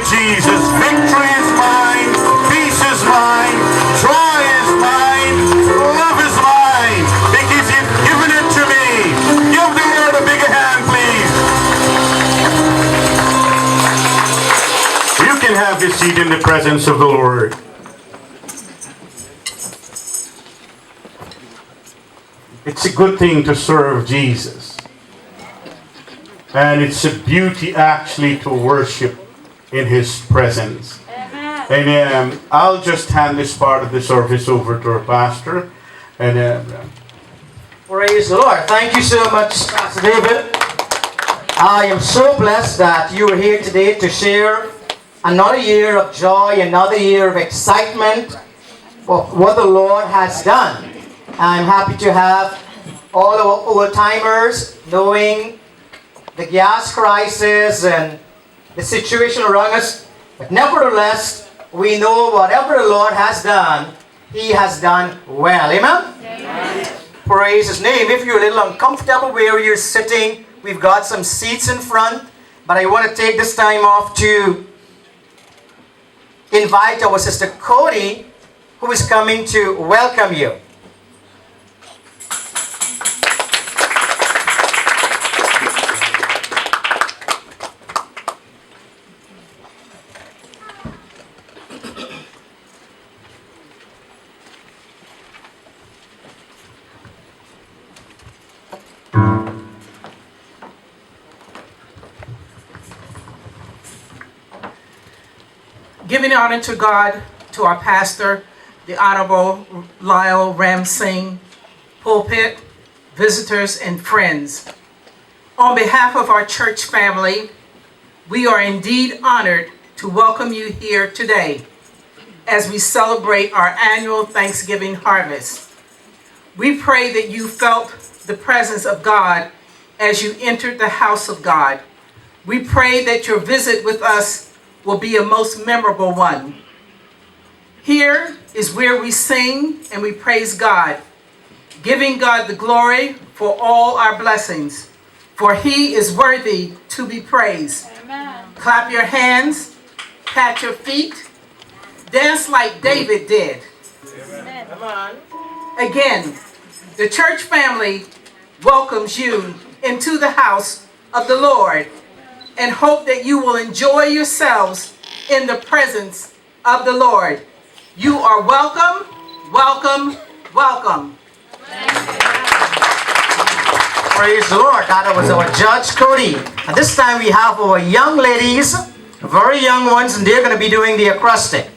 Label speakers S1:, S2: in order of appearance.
S1: Jesus. Victory is mine. Peace is mine. Joy is mine. Love is mine. Because you've given it to me. Give the Lord a bigger hand, please. You can have your seat in the presence of the Lord. It's a good thing to serve Jesus. And it's a beauty actually to worship in His presence. Amen. And I'll just hand this part of the service over to our pastor. And
S2: praise the Lord. Thank you so much, Pastor David. I am so blessed that you are here today to share another year of joy, another year of excitement of what the Lord has done. I'm happy to have all our old-timers knowing the gas crisis and the situation around us. But nevertheless, we know whatever the Lord has done, He has done well. Amen? Amen. Praise His name. If you're a little uncomfortable where you're sitting, we've got some seats in front. But I want to take this time off to invite our sister Cody, who is coming to welcome you.
S3: Giving honor to God, to our pastor, the Honorable Lyle Ramsing, pulpit, visitors, and friends. On behalf of our church family, we are indeed honored to welcome you here today as we celebrate our annual Thanksgiving harvest. We pray that you felt the presence of God as you entered the house of God. We pray that your visit with us will be a most memorable one. Here is where we sing and we praise God, giving God the glory for all our blessings, for He is worthy to be praised. Amen. Clap your hands, pat your feet, dance like David did. Amen. Come on. Again, the church family welcomes you into the house of the Lord and hope that you will enjoy yourselves in the presence of the Lord. You are welcome, welcome, welcome.
S2: Praise the Lord. That was our Judge Cody. And this time we have our young ladies, very young ones, and they're going to be doing the acrostic.